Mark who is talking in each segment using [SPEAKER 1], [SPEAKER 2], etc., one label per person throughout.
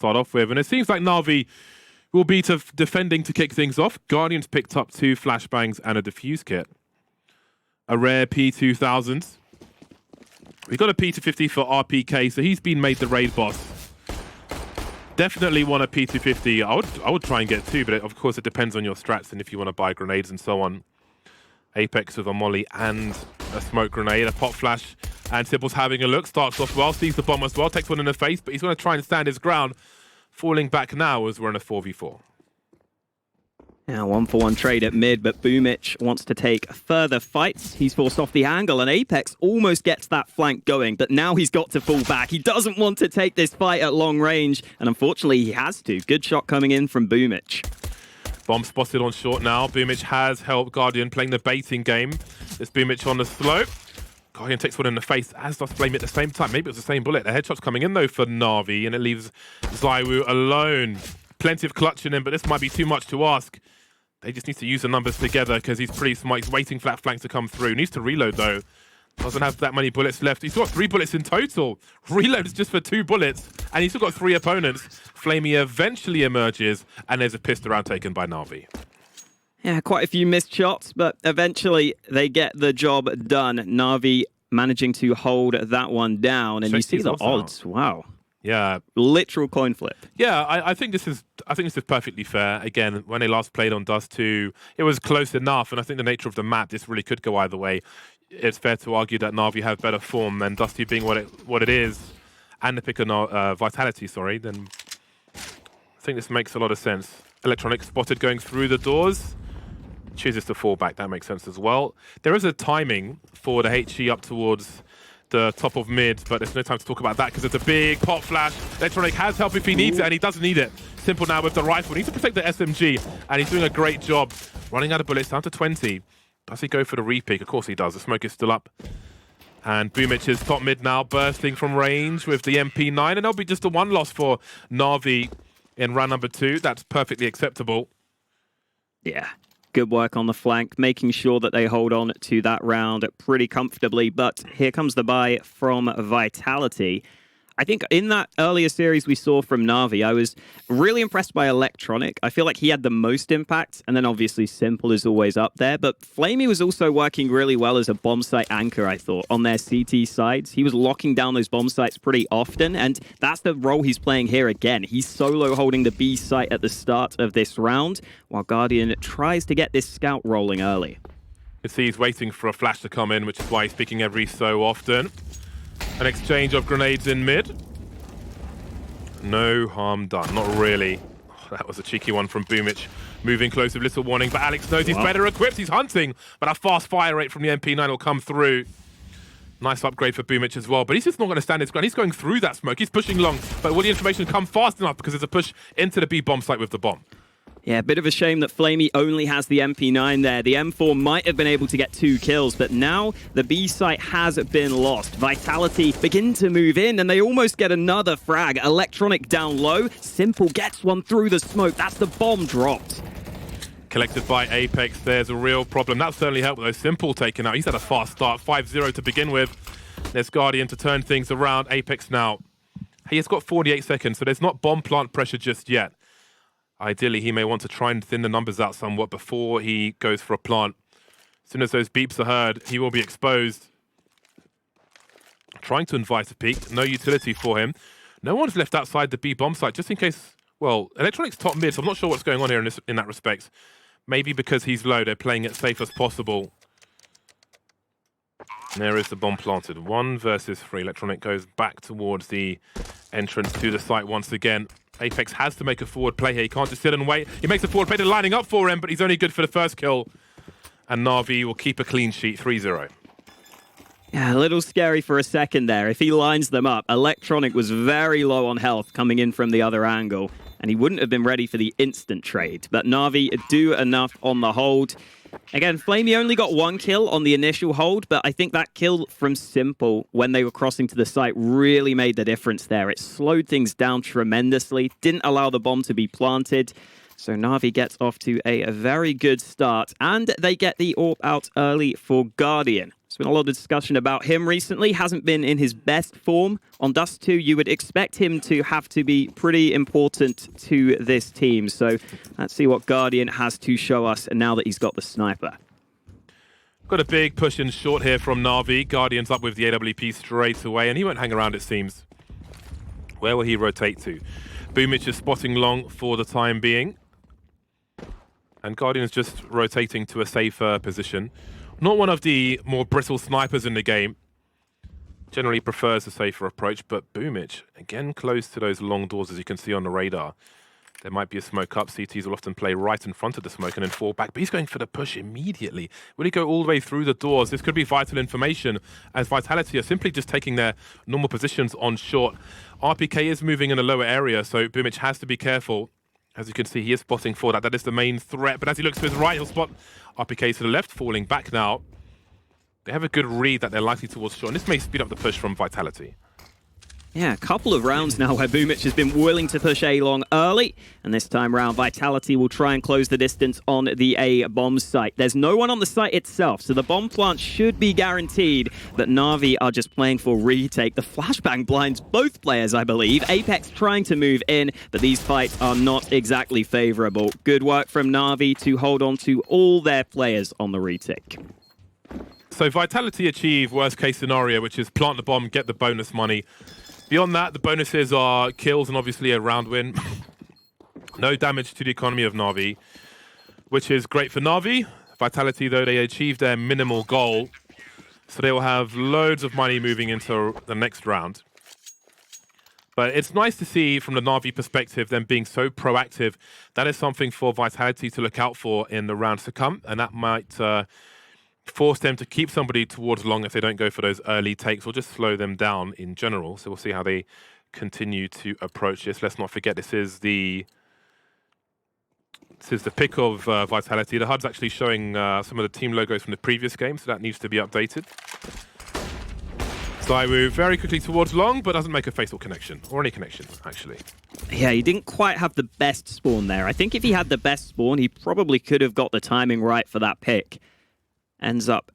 [SPEAKER 1] start off with. And it seems like Navi will be defending to kick things off. Guardian's picked up 2 flashbangs and a defuse kit. A rare P2000. We got a P250 for RPK, so he's been made the raid boss. Definitely want a P250. I would try and get 2, but of course it depends on your strats and if you want to buy grenades and so on. Apex with a molly and a smoke grenade, a pop flash, and Sybil's having a look. Starts off well, sees the bomb as well, takes one in the face, but he's going to try and stand his ground. Falling back now as we're in a 4v4.
[SPEAKER 2] Now, 1-for-1 trade at mid, but Boomich wants to take further fights. He's forced off the angle, and Apex almost gets that flank going, but now he's got to fall back. He doesn't want to take this fight at long range, and unfortunately, he has to. Good shot coming in from Boomich.
[SPEAKER 1] Bomb spotted on short now. Boomich has helped Guardian playing the baiting game. It's Boomich on the slope. Guardian takes one in the face, as does Flame at the same time. Maybe it was the same bullet. The headshot's coming in, though, for Navi, and it leaves Zywoo alone. Plenty of clutch in him, but this might be too much to ask. They just need to use the numbers together because he's pretty smart. He's waiting for that flank to come through. Needs to reload, though. Doesn't have that many bullets left. He's got 3 bullets in total. Reloads just for 2 bullets, and he's still got 3 opponents. Flamey eventually emerges, and there's a pistol round taken by Navi.
[SPEAKER 2] Yeah, quite a few missed shots, but eventually they get the job done. Navi managing to hold that one down, and you see the odds. Wow.
[SPEAKER 1] Yeah,
[SPEAKER 2] literal coin flip.
[SPEAKER 1] Yeah, I think this is perfectly fair. Again, when they last played on Dust 2, it was close enough, and I think the nature of the map, this really could go either way. It's fair to argue that Navi have better form, and Dust 2 being what it is, and the pick of Vitality, then I think this makes a lot of sense. Electronic spotted going through the doors. Chooses to fall back. That makes sense as well. There is a timing for the HE up towards the top of mid, but there's no time to talk about that because it's a big pop flash. Electronic has help if he needs it, and he doesn't need it. Simple now with the rifle. He needs to protect the SMG, and he's doing a great job. Running out of bullets, down to 20. Does he go for the repeak? Of course he does. The smoke is still up. And Boomich is top mid now, bursting from range with the MP9, and there'll be just a 1 loss for Navi in round number 2. That's perfectly acceptable.
[SPEAKER 2] Yeah. Good work on the flank, making sure that they hold on to that round pretty comfortably. But here comes the buy from Vitality. I think in that earlier series we saw from Navi, I was really impressed by Electronic. I feel like he had the most impact, and then obviously Simple is always up there. But Flamey was also working really well as a bomb site anchor, I thought, on their CT sides. He was locking down those bomb sites pretty often, and that's the role he's playing here again. He's solo holding the B site at the start of this round, while Guardian tries to get this scout rolling early.
[SPEAKER 1] You can see he's waiting for a flash to come in, which is why he's picking every so often. An exchange of grenades in mid. No harm done, not really. Oh, that was a cheeky one from Boomich. Moving close with little warning, but Alex knows he's better equipped. He's hunting, but a fast fire rate from the MP9 will come through. Nice upgrade for Boomich as well, but he's just not going to stand his ground. He's going through that smoke. He's pushing long, but will the information come fast enough because there's a push into the B bomb site with the bomb?
[SPEAKER 2] Yeah, a bit of a shame that Flamey only has the MP9 there. The M4 might have been able to get 2 kills, but now the B site has been lost. Vitality begin to move in, and they almost get another frag. Electronic down low. Simple gets one through the smoke. That's the bomb dropped.
[SPEAKER 1] Collected by Apex, there's a real problem. That certainly helped, though. Simple taken out. He's had a fast start, 5-0 to begin with. There's Guardian to turn things around. Apex now. He has got 48 seconds, so there's not bomb plant pressure just yet. Ideally, he may want to try and thin the numbers out somewhat before he goes for a plant. As soon as those beeps are heard, he will be exposed. Trying to invite a peek. No utility for him. No one's left outside the B bomb site, just in case... Well, Electronic's top mid, so I'm not sure what's going on here in that respect. Maybe because he's low, they're playing it safe as possible. And there is the bomb planted. 1 versus 3. Electronic goes back towards the entrance to the site once again. Apex has to make a forward play here. He can't just sit and wait. He makes a forward play. They're lining up for him, but he's only good for the first kill. And Navi will keep a clean sheet, 3-0.
[SPEAKER 2] Yeah, a little scary for a second there. If he lines them up, Electronic was very low on health coming in from the other angle, and he wouldn't have been ready for the instant trade. But Navi do enough on the hold. Again, Flamey only got 1 kill on the initial hold, but I think that kill from Simple when they were crossing to the site really made the difference there. It slowed things down tremendously, didn't allow the bomb to be planted. So Navi gets off to a very good start, and they get the AWP out early for Guardian. There's been a lot of discussion about him recently. Hasn't been in his best form. On Dust 2, you would expect him to have to be pretty important to this team. So let's see what Guardian has to show us now that he's got the sniper.
[SPEAKER 1] Got a big push in short here from Navi. Guardian's up with the AWP straight away, and he won't hang around, it seems. Where will he rotate to? Boomich is spotting long for the time being. And Guardian's just rotating to a safer position. Not one of the more brittle snipers in the game. Generally prefers a safer approach, but Boomich, again close to those long doors as you can see on the radar. There might be a smoke up. CTs will often play right in front of the smoke and then fall back, but he's going for the push immediately. Will he go all the way through the doors? This could be vital information, as Vitality are simply just taking their normal positions on short. RPK is moving in a lower area, so Boomich has to be careful. As you can see, he is spotting for that. That is the main threat. But as he looks to his right, he'll spot RPK to the left, falling back now. They have a good read that they're likely towards short. And this may speed up the push from Vitality.
[SPEAKER 2] Yeah, a couple of rounds now where Boomich has been willing to push A long early. And this time round, Vitality will try and close the distance on the A bomb site. There's no one on the site itself, so the bomb plant should be guaranteed. But Navi are just playing for retake. The flashbang blinds both players, I believe. Apex trying to move in, but these fights are not exactly favorable. Good work from Navi to hold on to all their players on the retake.
[SPEAKER 1] So Vitality achieve worst case scenario, which is plant the bomb, get the bonus money. Beyond that, the bonuses are kills and obviously a round win. No damage to the economy of Navi, which is great for Navi. Vitality, though, they achieved their minimal goal. So they will have loads of money moving into the next round. But it's nice to see from the Navi perspective them being so proactive. That is something for Vitality to look out for in the rounds to come. And that might force them to keep somebody towards long if they don't go for those early takes, or just slow them down in general. So we'll see how they continue to approach this. Let's not forget this is the pick of Vitality. The HUD's actually showing some of the team logos from the previous game, so that needs to be updated. ZywOo very quickly towards long, but doesn't make a fatal connection, or any connection, actually.
[SPEAKER 2] Yeah, he didn't quite have the best spawn there. I think if he had the best spawn, he probably could have got the timing right for that pick. Ends up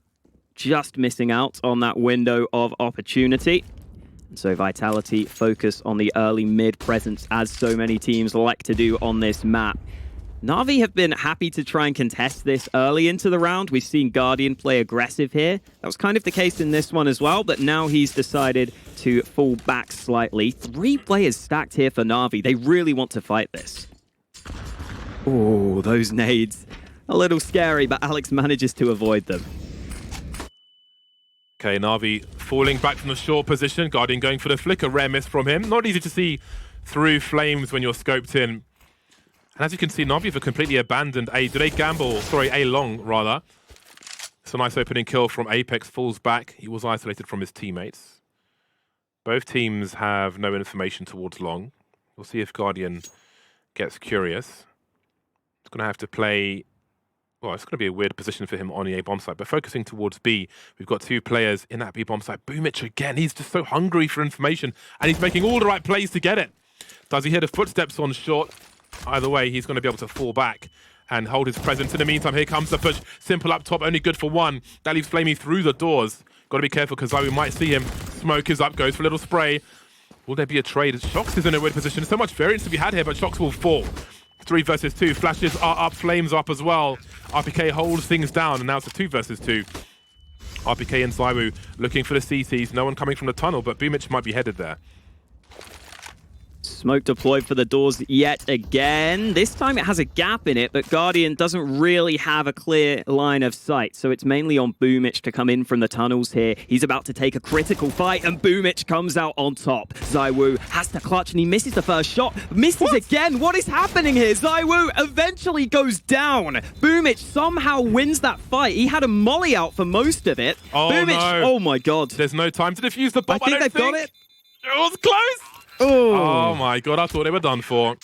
[SPEAKER 2] just missing out on that window of opportunity. And so Vitality focus on the early mid presence, as so many teams like to do on this map. Navi have been happy to try and contest this early into the round. We've seen Guardian play aggressive here. That was kind of the case in this one as well, but now he's decided to fall back slightly. 3 players stacked here for Navi. They really want to fight this. Oh, those nades. A little scary, but Alex manages to avoid them.
[SPEAKER 1] Okay, Navi falling back from the short position. Guardian going for the flicker. Rare miss from him. Not easy to see through flames when you're scoped in. And as you can see, Navi have completely abandoned A. Do they gamble? Sorry, A long, rather. It's a nice opening kill from Apex. Falls back. He was isolated from his teammates. Both teams have no information towards long. We'll see if Guardian gets curious. It's going to have to play... Well, it's going to be a weird position for him on the A bomb site, but focusing towards B, we've got 2 players in that B bomb site. Boomich again, he's just so hungry for information, and he's making all the right plays to get it. Does he hear the footsteps on short? Either way, he's going to be able to fall back and hold his presence. In the meantime, here comes the push. Simple up top, only good for 1. That leaves Flamey through the doors. Got to be careful because ZywOo might see him. Smoke is up, goes for a little spray. Will there be a trade? Shox is in a weird position. There's so much variance to be had here, but Shox will fall. 3 versus 2. Flashes are up, flames up as well. RPK holds things down, and now it's a 2 versus 2. RPK and ZywOo looking for the CTs. No one coming from the tunnel, but Boomich might be headed there.
[SPEAKER 2] Smoke deployed for the doors yet again. This time it has a gap in it, but Guardian doesn't really have a clear line of sight, so it's mainly on Boomich to come in from the tunnels here. He's about to take a critical fight, and Boomich comes out on top. ZywOo has to clutch, and he misses the first shot. Misses again. What is happening here? ZywOo eventually goes down. Boomich somehow wins that fight. He had a molly out for most of it.
[SPEAKER 1] Oh,
[SPEAKER 2] Boomich,
[SPEAKER 1] no.
[SPEAKER 2] Oh my god.
[SPEAKER 1] There's no time to defuse the bomb.
[SPEAKER 2] I think they've got it.
[SPEAKER 1] It was close.
[SPEAKER 2] Oh
[SPEAKER 1] my god, I thought they were done for.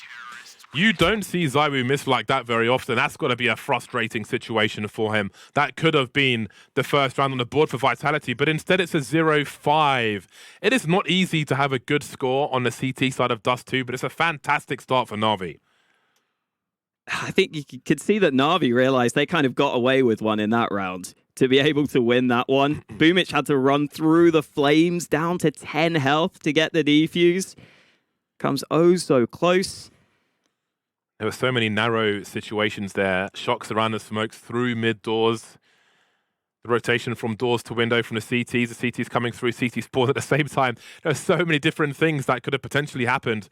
[SPEAKER 1] You don't see ZywOo miss like that very often. That's got to be a frustrating situation for him. That could have been the first round on the board for Vitality, but instead it's a 0-5. It is not easy to have a good score on the CT side of Dust 2, but it's a fantastic start for Navi.
[SPEAKER 2] I think you could see that Navi realized they kind of got away with one in that round. to be able to win that one. Boomich had to run through the flames down to 10 health to get the defuse. Comes oh so close.
[SPEAKER 1] There were so many narrow situations there. Shocks around the smokes through mid doors. The rotation from doors to window from the CTs. The CTs coming through CT spawn at the same time. There are so many different things that could have potentially happened.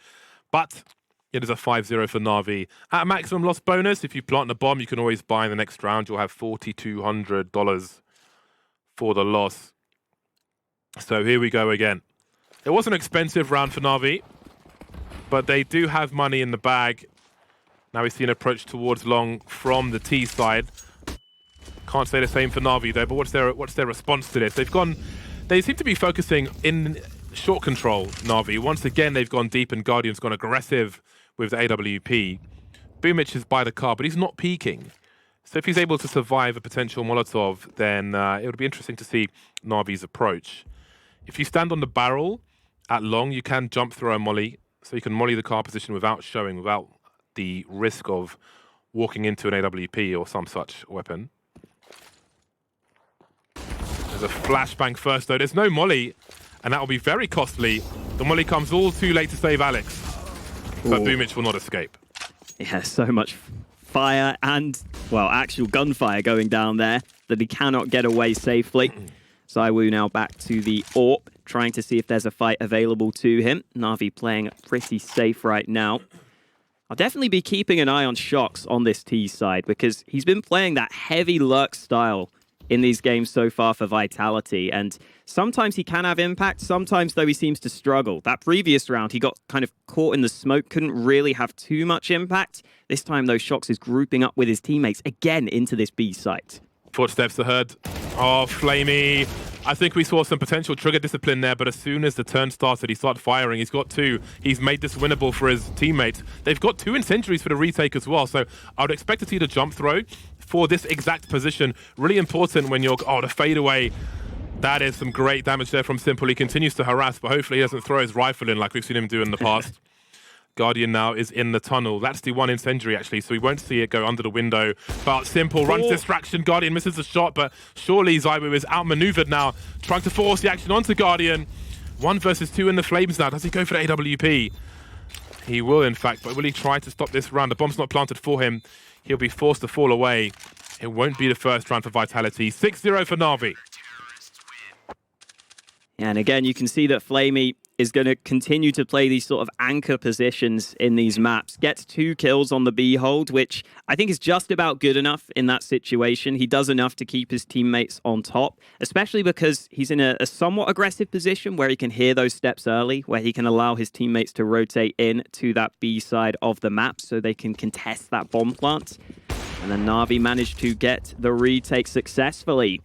[SPEAKER 1] But it is a 5-0 for Navi. At a maximum loss bonus, if you plant a bomb, you can always buy in the next round. You'll have $4,200 for the loss. So here we go again. It was an expensive round for Navi, but they do have money in the bag. Now we see an approach towards long from the T side. Can't say the same for Navi though, but what's their response to this? They seem to be focusing in short control, Navi. Once again, they've gone deep and Guardian's gone aggressive with the AWP. Boomich is by the car, but he's not peeking. So if he's able to survive a potential Molotov, then it would be interesting to see Navi's approach. If you stand on the barrel at long, you can jump through a molly. So you can molly the car position without the risk of walking into an AWP or some such weapon. There's a flashbang first, though. There's no molly, and that will be very costly. The molly comes all too late to save Alex, but Boomich will not escape.
[SPEAKER 2] Yeah, so much fire and, well, actual gunfire going down there that he cannot get away safely. Zywoo now back to the AWP, trying to see if there's a fight available to him. Navi playing pretty safe right now. I'll definitely be keeping an eye on Shocks on this T side because he's been playing that heavy lurk style in these games so far for Vitality, and sometimes he can have impact, sometimes though he seems to struggle. That previous round, he got kind of caught in the smoke, couldn't really have too much impact. This time though, Shocks is grouping up with his teammates again into this B site.
[SPEAKER 1] Footsteps are heard. Oh, Flamey. I think we saw some potential trigger discipline there, but as soon as the turn started, he started firing. He's got two. He's made this winnable for his teammates. They've got 2 incendiaries for the retake as well, so I would expect to see the jump throw for this exact position. Really important when you're... Oh, the fadeaway. That is some great damage there from Simple. He continues to harass, but hopefully he doesn't throw his rifle in like we've seen him do in the past. Guardian now is in the tunnel. That's the one incendiary, actually, so we won't see it go under the window. But Simple runs distraction. Guardian misses the shot, but surely Zywoo is outmaneuvered now, trying to force the action onto Guardian. 1 versus 2 in the flames now. Does he go for the AWP? He will, in fact, but will he try to stop this round? The bomb's not planted for him. He'll be forced to fall away. It won't be the first round for Vitality. 6-0 for Navi.
[SPEAKER 2] And again, you can see that Flamey is going to continue to play these sort of anchor positions in these maps. Gets 2 kills on the B hold, which I think is just about good enough in that situation. He does enough to keep his teammates on top, especially because he's in a somewhat aggressive position where he can hear those steps early, where he can allow his teammates to rotate in to that B side of the map so they can contest that bomb plant. And then Navi managed to get the retake successfully.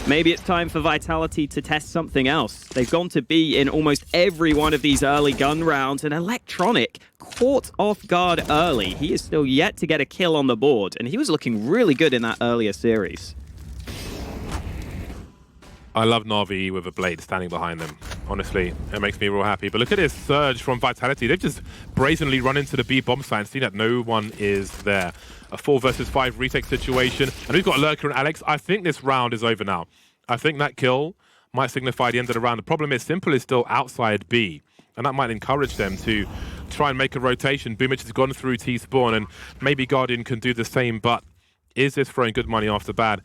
[SPEAKER 2] Maybe it's time for Vitality to test something else. They've gone to B in almost every one of these early gun rounds, and Electronic caught off guard early. He is still yet to get a kill on the board, and he was looking really good in that earlier series.
[SPEAKER 1] I love Navi with a blade standing behind them. Honestly, it makes me real happy. But look at this surge from Vitality. They've just brazenly run into the B bomb site and seen that no one is there. A 4 versus 5 retake situation. And we've got Lurker and Alex. I think this round is over now. I think that kill might signify the end of the round. The problem is Simple is still outside B. And that might encourage them to try and make a rotation. Boomich has gone through T-spawn, and maybe Guardian can do the same. But is this throwing good money after bad?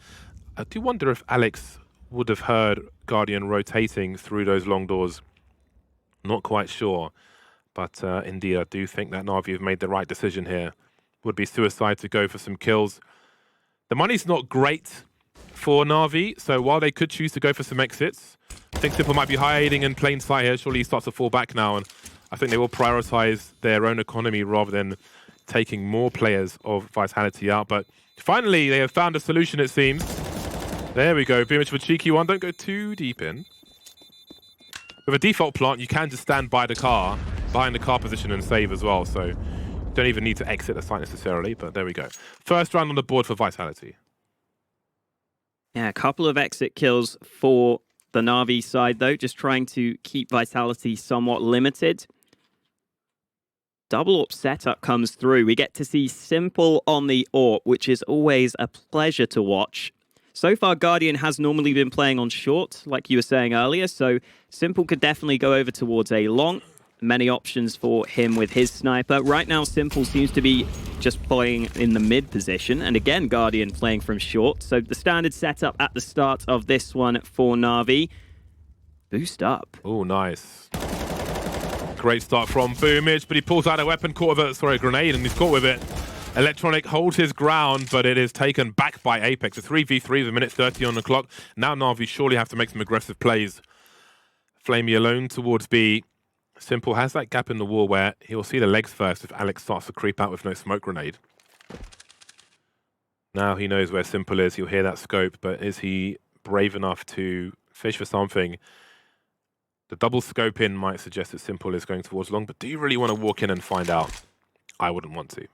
[SPEAKER 1] I do wonder if Alex would have heard Guardian rotating through those long doors. Not quite sure. But indeed, I do think that Navi have made the right decision here. Would be suicide to go for some kills. The money's not great for Navi, so while they could choose to go for some exits, I think Simple might be hiding in plain sight here. Surely he starts to fall back now, and I think they will prioritize their own economy rather than taking more players of Vitality out. But finally, they have found a solution, it seems. There we go. Boomich with a cheeky one. Don't go too deep in. With a default plant, you can just stand by the car, behind the car position and save as well, so don't even need to exit the site necessarily, but there we go. First round on the board for Vitality.
[SPEAKER 2] Yeah, a couple of exit kills for the Navi side, though, just trying to keep Vitality somewhat limited. Double AWP setup comes through. We get to see Simple on the AWP, which is always a pleasure to watch. So far, Guardian has normally been playing on short, like you were saying earlier, so Simple could definitely go over towards a long. Many options for him with his sniper. Right now, Simple seems to be just playing in the mid position, and again, Guardian playing from short. So the standard setup at the start of this one for Navi. Boost up.
[SPEAKER 1] Oh, nice. Great start from Boomage, but he pulls out a weapon, a grenade, and he's caught with it. Electronic holds his ground, but it is taken back by Apex. A 3v3 with a minute 30 on the clock. Now Navi surely have to make some aggressive plays. Flamey alone towards B. Simple has that gap in the wall where he'll see the legs first if Alex starts to creep out with no smoke grenade. Now he knows where Simple is. He'll hear that scope, but is he brave enough to fish for something? The double scope in might suggest that Simple is going towards long, but do you really want to walk in and find out? I wouldn't want to.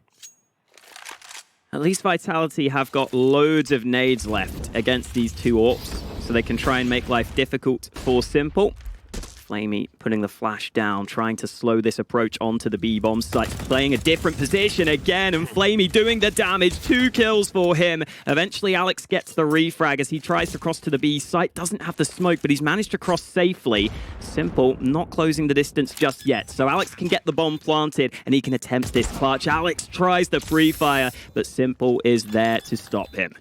[SPEAKER 2] At least Vitality have got loads of nades left against these two AWPs, so they can try and make life difficult for Simple. Flamey putting the flash down, trying to slow this approach onto the B-bomb site, playing a different position again, and Flamey doing the damage. 2 kills for him. Eventually, Alex gets the refrag as he tries to cross to the B site. Doesn't have the smoke, but he's managed to cross safely. Simple not closing the distance just yet, so Alex can get the bomb planted, and he can attempt this clutch. Alex tries the pre-fire, but Simple is there to stop him.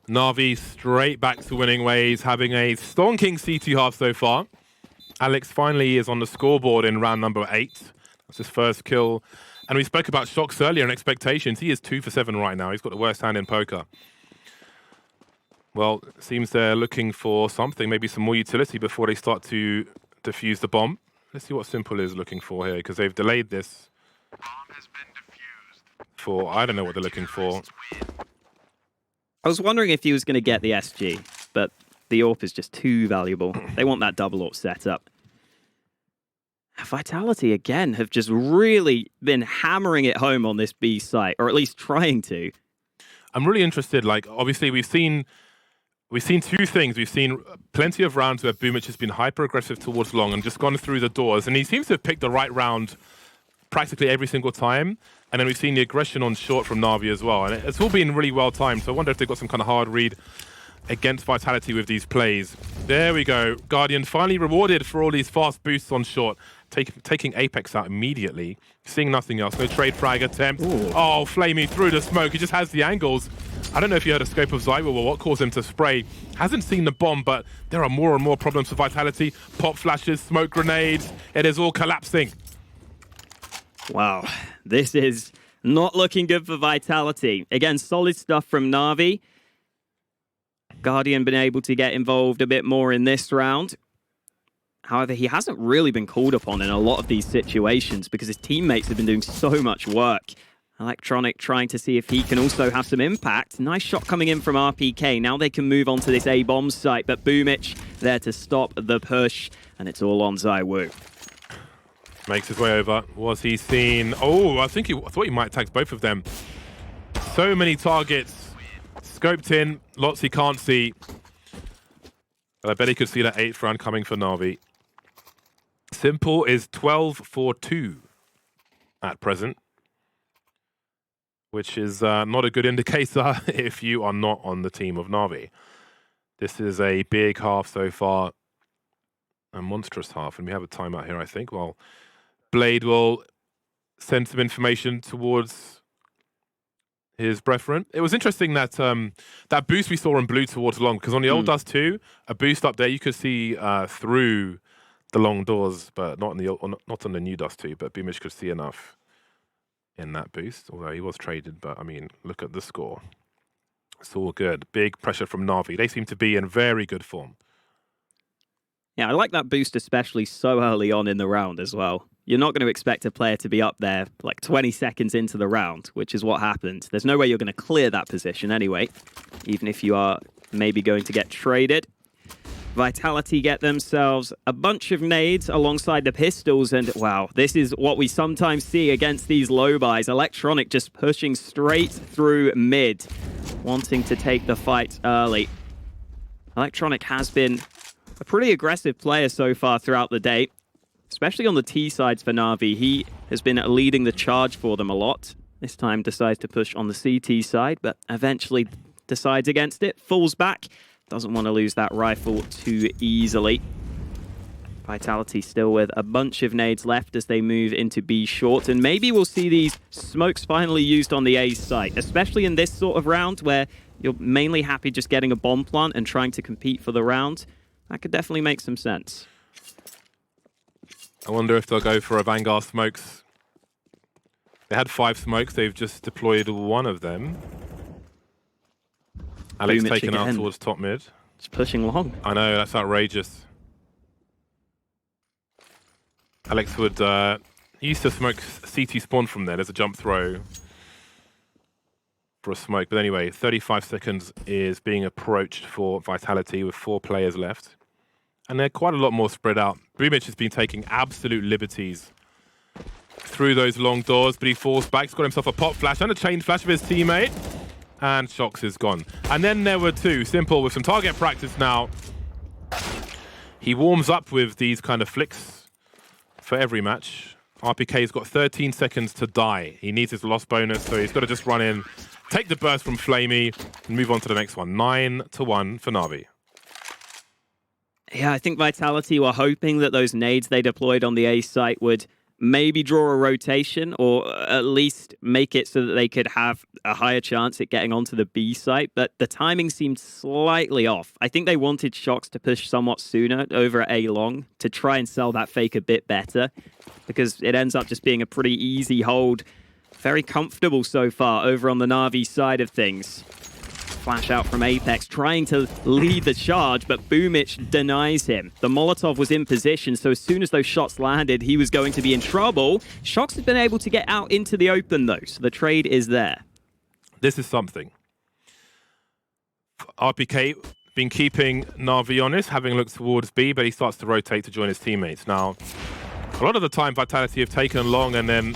[SPEAKER 1] Navi straight back to winning ways, having a stonking CT half so far. Alex finally is on the scoreboard in round number 8. That's his first kill. And we spoke about shocks earlier and expectations. He is 2 for 7 right now. He's got the worst hand in poker. Well, it seems they're looking for something, maybe some more utility before they start to defuse the bomb. Let's see what Simple is looking for here, because they've delayed this for, I don't know what they're looking for.
[SPEAKER 2] I was wondering if he was going to get the SG, but the AWP is just too valuable. They want that double AWP setup. Vitality, again, have just really been hammering it home on this B site, or at least trying to.
[SPEAKER 1] I'm really interested, like, obviously we've seen 2 things. We've seen plenty of rounds where Boomich has been hyper-aggressive towards long and just gone through the doors, and he seems to have picked the right round practically every single time. And then we've seen the aggression on short from Navi as well. And it's all been really well timed. So I wonder if they've got some kind of hard read against Vitality with these plays. There we go. Guardian finally rewarded for all these fast boosts on short. Taking Apex out immediately. Seeing nothing else. No trade frag attempt. Ooh. Oh, Flamey through the smoke. He just has the angles. I don't know if you heard a scope of Zywa or what caused him to spray. Hasn't seen the bomb, but there are more and more problems for Vitality. Pop flashes, smoke grenades. It is all collapsing.
[SPEAKER 2] Wow, this is not looking good for Vitality. Again, solid stuff from Navi. Guardian been able to get involved a bit more in this round. However, he hasn't really been called upon in a lot of these situations because his teammates have been doing so much work. Electronic trying to see if he can also have some impact. Nice shot coming in from RPK. Now they can move on to this A-bomb site, but Boomich there to stop the push, and it's all on Zywu.
[SPEAKER 1] Makes his way over. Was he seen? Oh, I thought he might tag both of them. So many targets. Scoped in. Lots he can't see. But I bet he could see that 8th round coming for Navi. Simple is 12 for 2 at present. Which is not a good indicator if you are not on the team of Navi. This is a big half so far. A monstrous half. And we have a timeout here, I think. Well, Blade will send some information towards his brethren. It was interesting that that boost we saw on blue towards long, because on the old Dust 2, a boost up there you could see through the long doors, but not on the new Dust 2. But Boomich could see enough in that boost, although he was traded. But I mean, look at the score. It's all good. Big pressure from Navi. They seem to be in very good form.
[SPEAKER 2] Yeah, I like that boost especially so early on in the round as well. You're not going to expect a player to be up there like 20 seconds into the round, which is what happened. There's no way you're going to clear that position anyway, even if you are maybe going to get traded. Vitality get themselves a bunch of nades alongside the pistols, and wow, this is what we sometimes see against these low buys. Electronic just pushing straight through mid, wanting to take the fight early. Electronic has been a pretty aggressive player so far throughout the day, especially on the T sides for Navi. He has been leading the charge for them a lot. This time decides to push on the CT side, but eventually decides against it, falls back, doesn't want to lose that rifle too easily. Vitality still with a bunch of nades left as they move into B short, and maybe we'll see these smokes finally used on the A site, especially in this sort of round where you're mainly happy just getting a bomb plant and trying to compete for the round. That could definitely make some sense.
[SPEAKER 1] I wonder if they'll go for a Vanguard smokes. They had 5 smokes, they've just deployed 1 of them. Alex taken out towards top mid.
[SPEAKER 2] Just pushing long.
[SPEAKER 1] I know, that's outrageous. Alex would, he used to smoke CT spawn from there. There's a jump throw for a smoke. But anyway, 35 seconds is being approached for Vitality with 4 players left. And they're quite a lot more spread out. Boomich has been taking absolute liberties through those long doors, but he falls back. He's got himself a pop flash and a chain flash of his teammate. And Shox is gone. And then there were 2. Simple with some target practice now. He warms up with these kind of flicks for every match. RPK's got 13 seconds to die. He needs his loss bonus, so he's got to just run in, take the burst from Flamey, and move on to the next one. 9-1 for Navi.
[SPEAKER 2] Yeah, I think Vitality were hoping that those nades they deployed on the A site would maybe draw a rotation, or at least make it so that they could have a higher chance at getting onto the B site, but the timing seemed slightly off. I think they wanted Shox to push somewhat sooner over at A long to try and sell that fake a bit better, because it ends up just being a pretty easy hold. Very comfortable so far over on the Navi side of things. Flash out from Apex, trying to lead the charge, but Boomich denies him. The Molotov was in position, so as soon as those shots landed, he was going to be in trouble. Shox has been able to get out into the open, though, so the trade is there.
[SPEAKER 1] This is something. RPK been keeping Navi honest, having looked towards B, but he starts to rotate to join his teammates. Now, a lot of the time, Vitality have taken long and then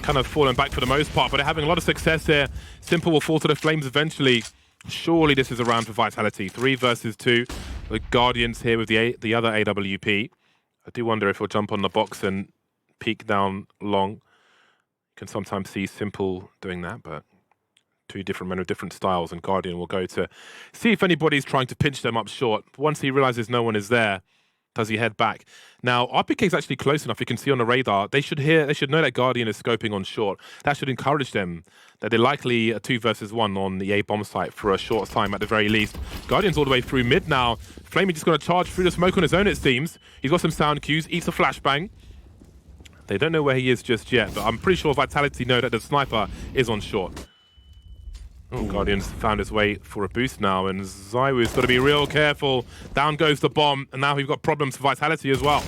[SPEAKER 1] kind of fallen back for the most part, but they're having a lot of success here. Simple will fall to the flames eventually. Surely this is a round for Vitality. 3 versus 2. The Guardians here with the other AWP. I do wonder if he'll jump on the box and peek down long. You can sometimes see Simple doing that, but 2 different men with different styles, and Guardian will go to see if anybody's trying to pinch them up short. Once he realizes no one is there, does he head back? Now, RPK is actually close enough. You can see on the radar. They should know that Guardian is scoping on short. That should encourage them that they're likely a 2 versus 1 on the A bomb site for a short time at the very least. Guardian's all the way through mid now. Flamey just going to charge through the smoke on his own, it seems. He's got some sound cues, eats a flashbang. They don't know where he is just yet, but I'm pretty sure Vitality know that the sniper is on short. Oh, Guardian's found his way for a boost now, and Zywu's got to be real careful. Down goes the bomb, and now we've got problems for Vitality as well.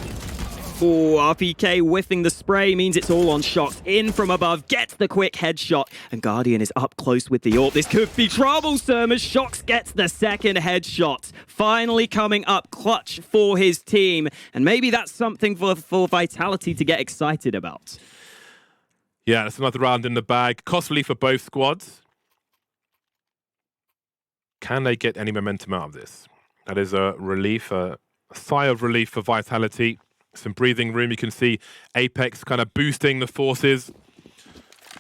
[SPEAKER 2] Oh, RPK whiffing the spray means it's all on Shox. In from above, gets the quick headshot, and Guardian is up close with the ult. This could be troublesome as Shox gets the second headshot. Finally coming up clutch for his team, and maybe that's something for Vitality to get excited about.
[SPEAKER 1] Yeah, that's another round in the bag. Costly for both squads. Can they get any momentum out of this? That is a relief, a sigh of relief for Vitality. Some breathing room. You can see Apex kind of boosting the forces,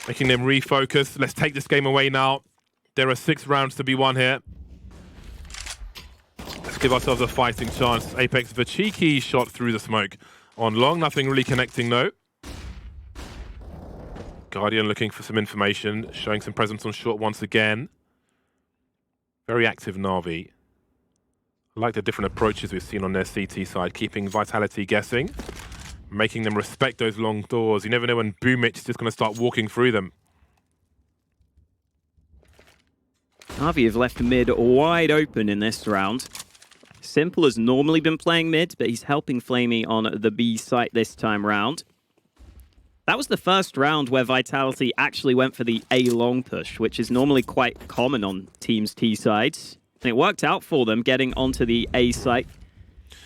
[SPEAKER 1] making them refocus. Let's take this game away now. There are 6 rounds to be won here. Let's give ourselves a fighting chance. Apex with a cheeky shot through the smoke on long. Nothing really connecting though. Guardian looking for some information, showing some presence on short once again. Very active Navi. I like the different approaches we've seen on their CT side, keeping Vitality guessing, making them respect those long doors. You never know when Boomich is just going to start walking through them.
[SPEAKER 2] Navi have left mid wide open in this round. Simple has normally been playing mid, but he's helping Flamey on the B site this time round. That was the first round where Vitality actually went for the A long push, which is normally quite common on teams' T sides. And it worked out for them getting onto the A site.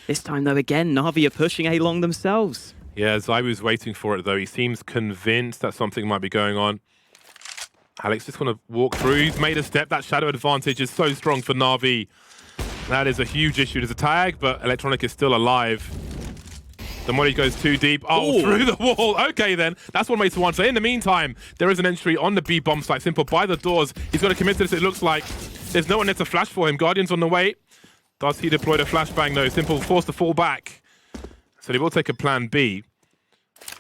[SPEAKER 2] This time, though, again, Navi are pushing A long themselves.
[SPEAKER 1] Yeah, Zai was waiting for it, though. He seems convinced that something might be going on. Alex just want to walk through. He's made a step. That shadow advantage is so strong for Navi. That is a huge issue. There's a tag, but Electronic is still alive. The molly goes too deep. Oh,
[SPEAKER 2] Ooh.
[SPEAKER 1] through the wall. Okay, then. That's one way to answer. In the meantime, there is an entry on the B bomb site. Simple by the doors. He's got to commit to this, it looks like. There's no one there to flash for him. Guardian's on the way. Does he deploy the flashbang, though? Simple forced to fall back. So they will take a plan B.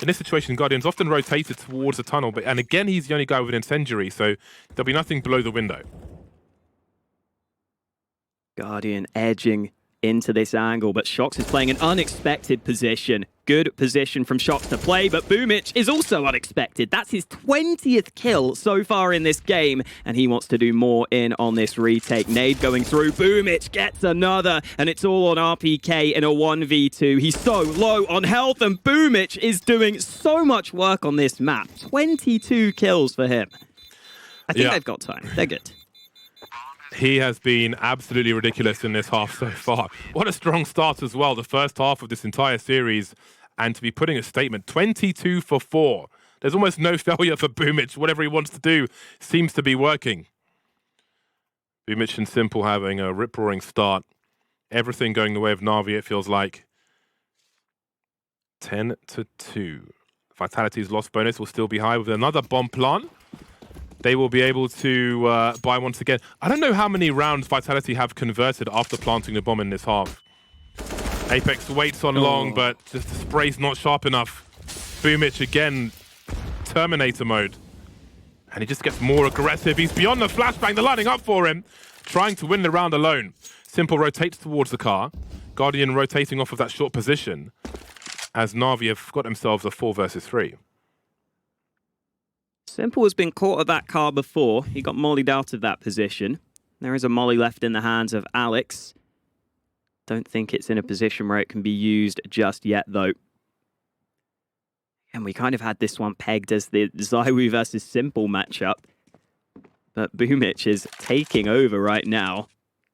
[SPEAKER 1] In this situation, Guardian's often rotated towards the tunnel, and again, he's the only guy with an incendiary, so there'll be nothing below the window.
[SPEAKER 2] Guardian edging into this angle, but Shox is playing an unexpected position. Good position from Shox to play, but Boomich is also unexpected. That's his 20th kill so far in this game, and he wants to do more in on this retake. Nade going through, Boomich gets another, and it's all on RPK in a 1v2. He's so low on health, and Boomich is doing so much work on this map. 22 kills for him. I think they've got time. They're good.
[SPEAKER 1] He has been absolutely ridiculous in this half so far. What a strong start as well, the first half of this entire series. And to be putting a statement, 22 for 4. There's almost no failure for Boomich. Whatever he wants to do seems to be working. Boomich and Simple having a rip-roaring start. Everything going the way of Navi, it feels like. 10-2. Vitality's loss bonus will still be high with another bomb plant. They will be able to buy once again. I don't know how many rounds Vitality have converted after planting the bomb in this half. Apex waits on long, but just the spray's not sharp enough. Boomich again, Terminator mode. And he just gets more aggressive. He's beyond the flashbang. They're lining up for him, trying to win the round alone. Simple rotates towards the car. Guardian rotating off of that short position as Navi have got themselves a 4 versus 3.
[SPEAKER 2] Simple has been caught at that car before. He got mollied out of that position. There is a molly left in the hands of Alex. Don't think it's in a position where it can be used just yet, though. And we kind of had this one pegged as the Zywoo versus Simple matchup. But Boomich is taking over right now.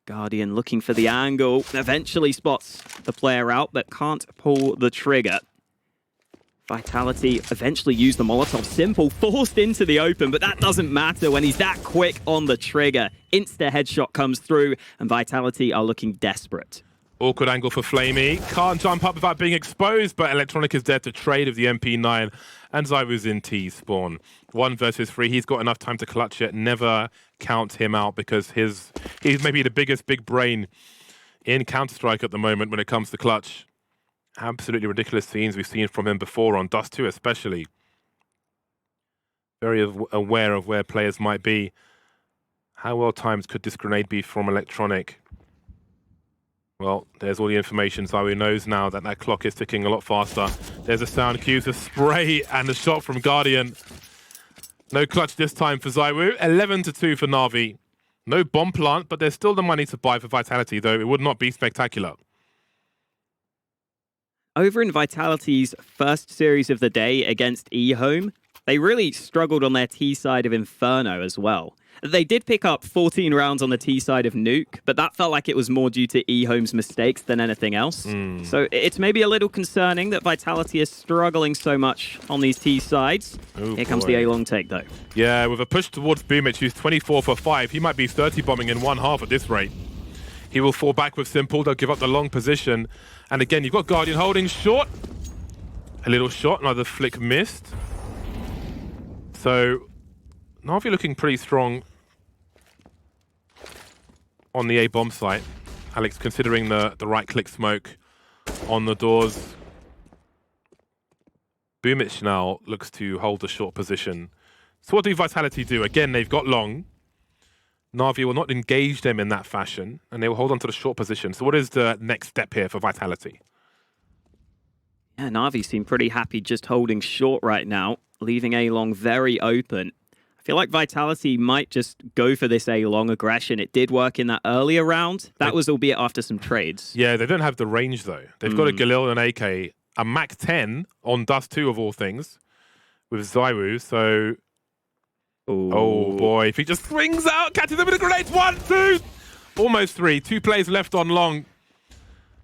[SPEAKER 2] Guardian looking for the angle. Eventually spots the player out, but can't pull the trigger. Vitality eventually used the Molotov. Simple forced into the open, but that doesn't matter when he's that quick on the trigger. Insta headshot comes through, and Vitality are looking desperate.
[SPEAKER 1] Awkward angle for Flamey. Can't jump up without being exposed, but Electronic is there to trade with the MP9, and Zywoo's in T-spawn. 1 versus 3. He's got enough time to clutch it. Never count him out because he's maybe the biggest big brain in Counter-Strike at the moment when it comes to clutch. Absolutely ridiculous scenes we've seen from him before on Dust 2 especially. Very aware of where players might be. How well timed could this grenade be from Electronic? Well, there's all the information. Zywoo knows now that that clock is ticking a lot faster. There's a sound cue, the spray, and a shot from Guardian. No clutch this time for Zywoo. 11-2 for Navi. No bomb plant, but there's still the money to buy for Vitality, though it would not be spectacular.
[SPEAKER 2] Over in Vitality's first series of the day against eHome, they really struggled on their T side of Inferno as well. They did pick up 14 rounds on the T side of Nuke, but that felt like it was more due to eHome's mistakes than anything else. So it's maybe a little concerning that Vitality is struggling so much on these T sides. Here comes the A-long take, though.
[SPEAKER 1] Yeah, with a push towards Boomich, who's 24 for 5. He might be 30 bombing in one half at this rate. He will fall back with Simple. They'll give up the long position. And again, you've got Guardian holding short. A little shot, another flick missed. So, Navi looking pretty strong on the A-bomb site. Alex considering the right-click smoke on the doors. Boomich now looks to hold the short position. So what do Vitality do? Again, they've got long. Navi will not engage them in that fashion, and they will hold on to the short position. So what is the next step here for Vitality?
[SPEAKER 2] Yeah, Navi seem pretty happy just holding short right now, leaving A-long very open. I feel like Vitality might just go for this A-long aggression. It did work in that earlier round. That was albeit after some trades.
[SPEAKER 1] Yeah, they don't have the range, though. They've got a Galil and AK, a Mac 10 on Dust 2 of all things, with Zywoo, so...
[SPEAKER 2] Ooh.
[SPEAKER 1] Oh boy, if he just swings out, catches them with a grenade. 1, 2, almost 3. 2 plays left on long.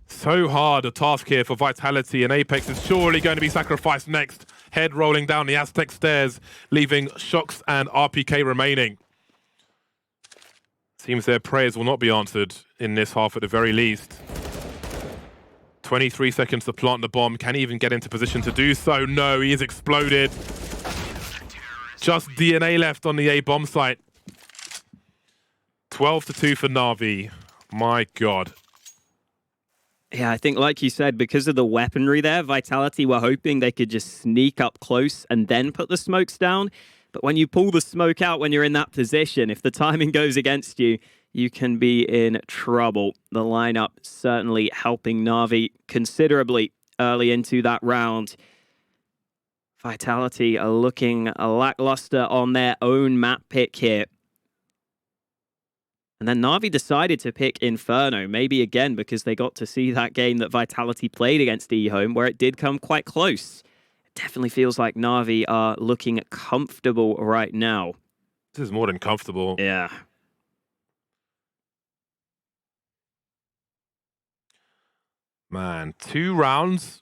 [SPEAKER 1] So hard a task here for Vitality, and Apex is surely going to be sacrificed next. Head rolling down the Aztec stairs, leaving Shox and RPK remaining. Seems their prayers will not be answered in this half at the very least. 23 seconds to plant the bomb. Can he even get into position to do so? No, he is exploded. Just DNA left on the A bomb site. 12-2 for Navi. My God.
[SPEAKER 2] Yeah, I think like you said, because of the weaponry there, Vitality were hoping they could just sneak up close and then put the smokes down. But when you pull the smoke out when you're in that position, if the timing goes against you, you can be in trouble. The lineup certainly helping Navi considerably early into that round. Vitality are looking lackluster on their own map pick here. And then Navi decided to pick Inferno, maybe again because they got to see that game that Vitality played against eHome, where it did come quite close. It definitely feels like Navi are looking comfortable right now.
[SPEAKER 1] This is more than comfortable.
[SPEAKER 2] Yeah.
[SPEAKER 1] Man, 2 rounds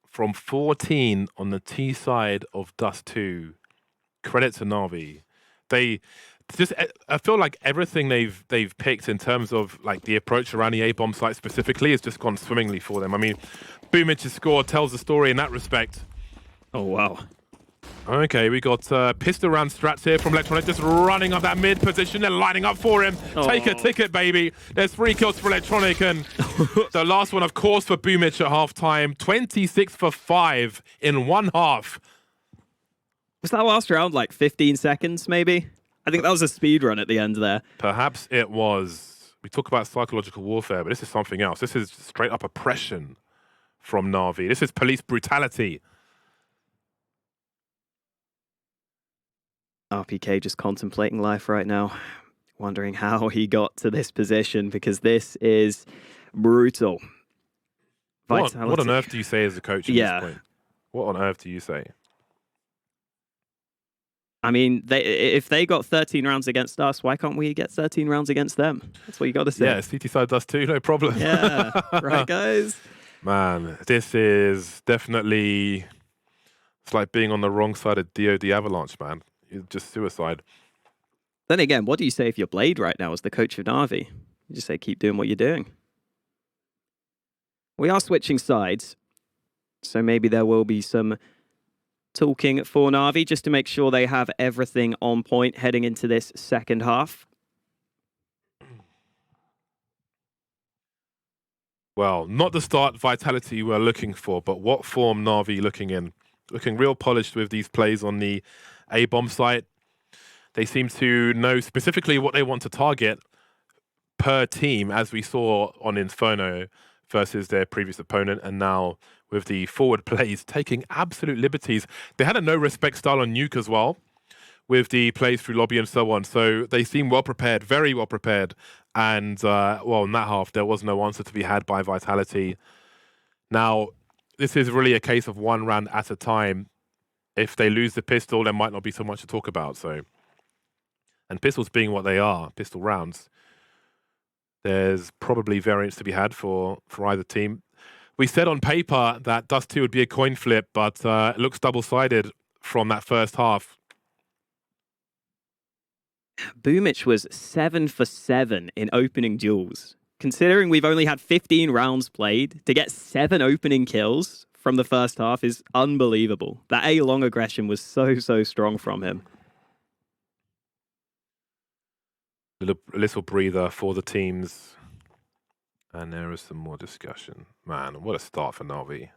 [SPEAKER 1] from 14 on the T side of Dust 2. Credit to Navi. I feel like everything they've picked in terms of like the approach around the A bomb site specifically has just gone swimmingly for them. I mean, Boomich's score tells the story in that respect.
[SPEAKER 2] Oh wow.
[SPEAKER 1] Okay, we got pistol round strats here from Electronic, just running up that mid position. They're lining up for him. Take a ticket, baby. There's 3 kills for Electronic, and the last one, of course, for Boomich at halftime. 26 for 5 in 1 half.
[SPEAKER 2] Was that last round like 15 seconds, maybe? I think that was a speed run at the end there.
[SPEAKER 1] Perhaps it was. We talk about psychological warfare, but this is something else. This is straight up oppression from Navi. This is police brutality.
[SPEAKER 2] RPK just contemplating life right now, wondering how he got to this position, because this is brutal.
[SPEAKER 1] What on earth do you say as a coach at this point? What on earth do you say?
[SPEAKER 2] I mean, if they got 13 rounds against us, why can't we get 13 rounds against them? That's what you got to say.
[SPEAKER 1] Yeah, CT side does too, no problem.
[SPEAKER 2] Yeah, right, guys?
[SPEAKER 1] Man, this is definitely... It's like being on the wrong side of DoD Avalanche, man. It's just suicide.
[SPEAKER 2] Then again, what do you say if you're Blade right now as the coach of Navi? You just say, keep doing what you're doing. We are switching sides, so maybe there will be some talking for Navi just to make sure they have everything on point heading into this second half.
[SPEAKER 1] Well, not the start Vitality we're looking for, but what form Navi looking in? Looking real polished with these plays on the A-bomb site. They seem to know specifically what they want to target per team, as we saw on Inferno versus their previous opponent, and now with the forward plays taking absolute liberties. They had a no-respect style on Nuke as well, with the plays through lobby and so on. So they seem well prepared, very well prepared. And, well, in that half, there was no answer to be had by Vitality. Now, this is really a case of 1 round at a time. If they lose the pistol, there might not be so much to talk about. So, and pistols being what they are, pistol rounds, there's probably variance to be had for either team. We said on paper that Dust 2 would be a coin flip, but it looks double-sided from that first half.
[SPEAKER 2] Boomich was 7 for 7 in opening duels. Considering we've only had 15 rounds played, to get 7 opening kills from the first half is unbelievable. That A-long aggression was so strong from him.
[SPEAKER 1] A little breather for the teams. And there is some more discussion. Man, what a start for Navi.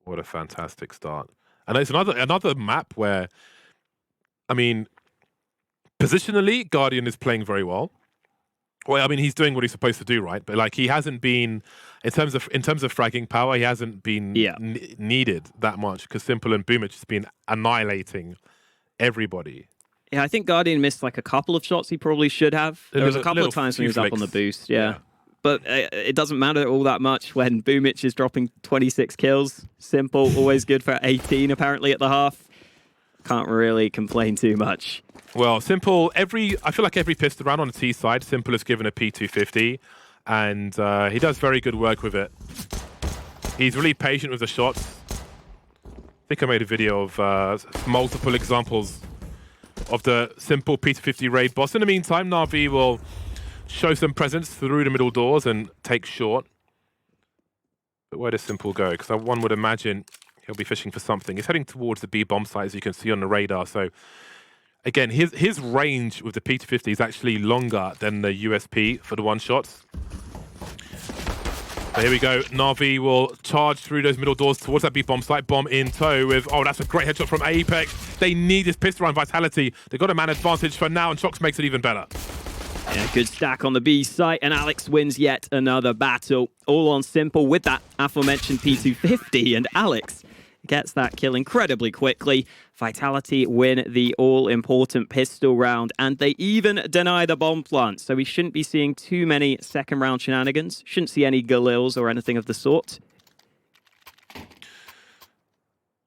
[SPEAKER 1] What a fantastic start. And it's another map where, I mean, positionally, Guardian is playing very well. Well, I mean, he's doing what he's supposed to do, right? But like, he hasn't been, in terms of fragging power, he hasn't been needed that much, because Simple and Boomich has been annihilating everybody.
[SPEAKER 2] Yeah, I think Guardian missed like a couple of shots he probably should have. There was a couple of times when he was up on the boost, yeah. But it doesn't matter all that much when Boomich is dropping 26 kills. Simple, always good for 18 apparently at the half. Can't really complain too much.
[SPEAKER 1] Well, Simple, I feel like every pistol round on the T side, Simple is given a P250, and he does very good work with it. He's really patient with the shots. I think I made a video of multiple examples of the Simple P250 raid boss. In the meantime, Navi will show some presence through the middle doors and take short. But where does Simple go? Because one would imagine he'll be fishing for something. He's heading towards the B bomb site, as you can see on the radar. So again, his range with the P250 is actually longer than the USP for the one-shots. So here we go. Navi will charge through those middle doors towards that B bomb site. Bomb in tow with, oh, that's a great headshot from Apex. They need this pistol round Vitality. They've got a man advantage for now, and Shox makes it even better.
[SPEAKER 2] Yeah, good stack on the B site, and Alex wins yet another battle. All on Simple with that aforementioned P250, and Alex gets that kill incredibly quickly. Vitality win the all-important pistol round, and they even deny the bomb plant, so we shouldn't be seeing too many second-round shenanigans. Shouldn't see any Galils or anything of the sort.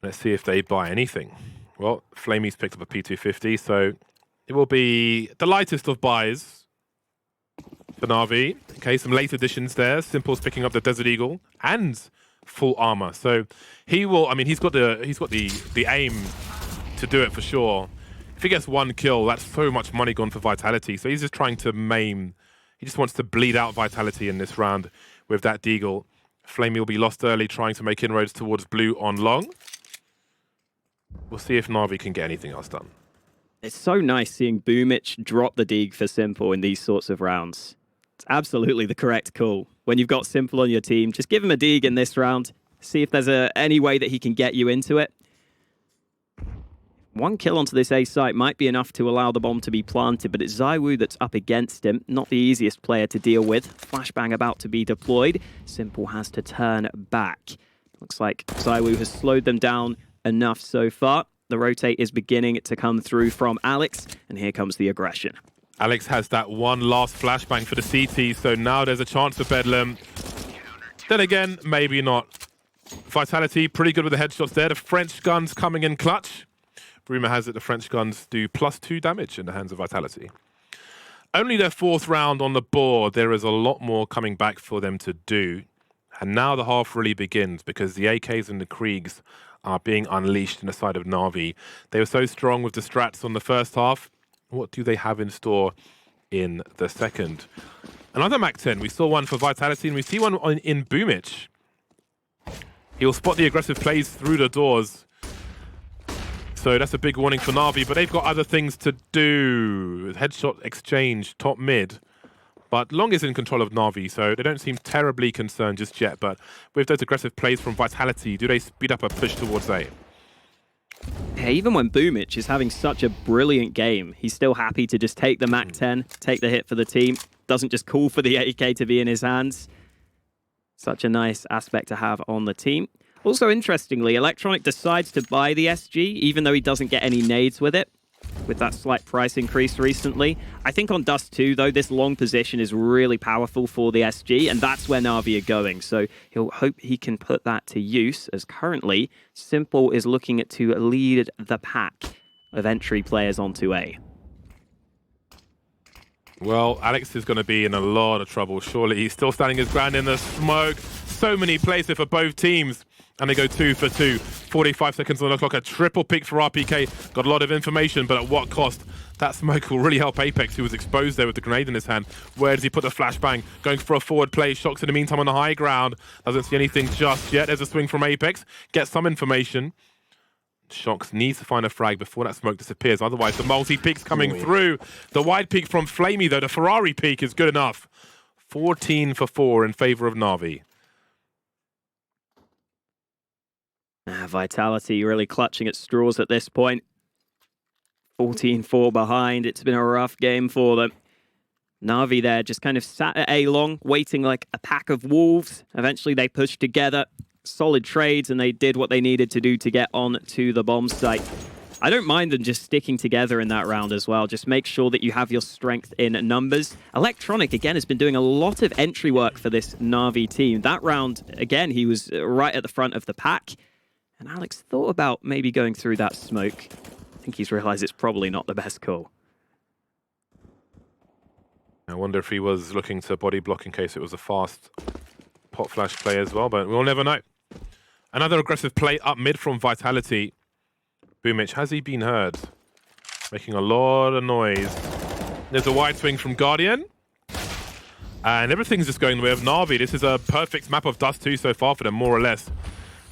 [SPEAKER 1] Let's see if they buy anything. Well, Flamey's picked up a P250, so it will be the lightest of buys for Navi. Okay, some late additions there. Simple's picking up the Desert Eagle and full armor. So he will, I mean, he's got the aim to do it for sure. If he gets one kill, that's so much money gone for Vitality. So he's just trying to maim. He just wants to bleed out Vitality in this round with that Deagle. Flamey will be lost early, trying to make inroads towards blue on long. We'll see if Navi can get anything else done.
[SPEAKER 2] It's so nice seeing Boomich drop the Deag for Simple in these sorts of rounds. It's absolutely the correct call. When you've got Simple on your team, just give him a Deag in this round. See if there's any way that he can get you into it. One kill onto this A site might be enough to allow the bomb to be planted, but it's ZywOo that's up against him. Not the easiest player to deal with. Flashbang about to be deployed. Simple has to turn back. Looks like ZywOo has slowed them down enough so far. The rotate is beginning to come through from Alex, and here comes the aggression.
[SPEAKER 1] Alex has that one last flashbang for the CT, so now there's a chance for Bedlam. Then again, maybe not. Vitality, pretty good with the headshots there. The French guns coming in clutch. Rumor has it the French guns do +2 damage in the hands of Vitality. Only their 4th round on the board. There is a lot more coming back for them to do. And now the half really begins, because the AKs and the Kriegs are being unleashed in the side of Navi. They were so strong with the strats on the first half. What do they have in store in the second? Another MAC-10. We saw one for Vitality, and we see one in Boomich. He'll spot the aggressive plays through the doors. So that's a big warning for Navi, but they've got other things to do. Headshot exchange, top mid. But Long is in control of Navi, so they don't seem terribly concerned just yet. But with those aggressive plays from Vitality, do they speed up a push towards A?
[SPEAKER 2] Yeah, even when Boomich is having such a brilliant game, he's still happy to just take the MAC-10, take the hit for the team. Doesn't just call for the AK to be in his hands. Such a nice aspect to have on the team. Also, interestingly, Electronic decides to buy the SG, even though he doesn't get any nades with it, with that slight price increase recently. I think on Dust 2, though, this long position is really powerful for the SG, and that's where Navi are going. So he'll hope he can put that to use, as currently, Simple is looking to lead the pack of entry players onto A.
[SPEAKER 1] Well, Alex is going to be in a lot of trouble, surely. He's still standing his ground in the smoke. So many plays there for both teams. And they go 2 for 2. 45 seconds on the clock. A triple pick for RPK. Got a lot of information, but at what cost? That smoke will really help Apex, who was exposed there with the grenade in his hand. Where does he put the flashbang? Going for a forward play. Shox in the meantime on the high ground. Doesn't see anything just yet. There's a swing from Apex. Gets some information. Shox needs to find a frag before that smoke disappears. Otherwise, the multi-peek's coming through. The wide peek from Flamey, though. The Ferrari peek is good enough. 14 for 4 in favor of Navi.
[SPEAKER 2] Vitality really clutching at straws at this point. 14-4 behind. It's been a rough game for them. Navi there just kind of sat at A-long, waiting like a pack of wolves. Eventually they pushed together. Solid trades, and they did what they needed to do to get on to the bomb site. I don't mind them just sticking together in that round as well. Just make sure that you have your strength in numbers. Electronic, again, has been doing a lot of entry work for this Navi team. That round, again, he was right at the front of the pack. And Alex thought about maybe going through that smoke. I think he's realized it's probably not the best call.
[SPEAKER 1] I wonder if he was looking to body block in case it was a fast pot flash play as well, but we'll never know. Another aggressive play up mid from Vitality. Boomich, has he been heard? Making a lot of noise. There's a wide swing from Guardian. And everything's just going the way of Navi. This is a perfect map of Dust 2 so far for them, more or less.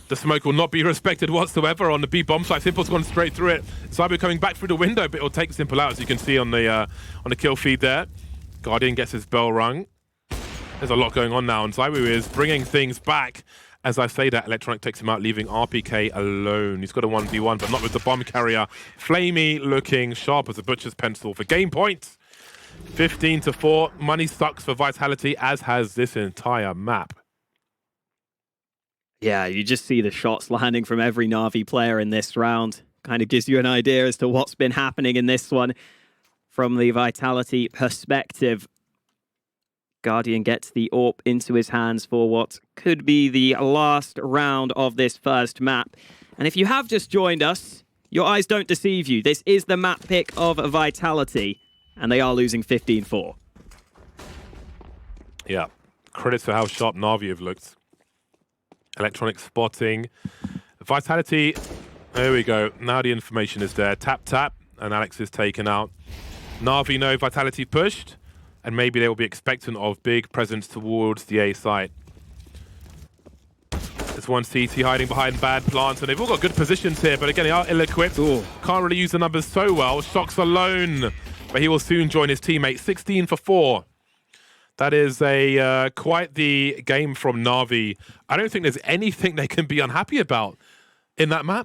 [SPEAKER 1] The smoke will not be respected whatsoever on the B bomb site. Simple's gone straight through it. Cyber coming back through the window, but it'll take Simple out, as you can see on the kill feed there. Guardian gets his bell rung. There's a lot going on now, and Zywoo is bringing things back. As I say that, Electronic takes him out, leaving RPK alone. He's got a 1v1, but not with the bomb carrier. Flamey looking sharp as a butcher's pencil for game points. 15-4. Money sucks for Vitality, as has this entire map.
[SPEAKER 2] Yeah, you just see the shots landing from every Navi player in this round. Kind of gives you an idea as to what's been happening in this one from the Vitality perspective. Guardian gets the AWP into his hands for what could be the last round of this first map. And if you have just joined us, your eyes don't deceive you. This is the map pick of Vitality, and they are losing 15-4.
[SPEAKER 1] Yeah, credits for how sharp Navi have looked. Electronic spotting. Vitality, there we go. Now the information is there. Tap, tap, and Alex is taken out. Navi know Vitality pushed, and maybe they will be expectant of big presence towards the A site. There's one CT hiding behind bad plants, and they've all got good positions here, but again, they are ill-equipped. Can't really use the numbers so well. Shox alone, but he will soon join his teammate. 16-4. That is quite the game from Navi. I don't think there's anything they can be unhappy about in that map.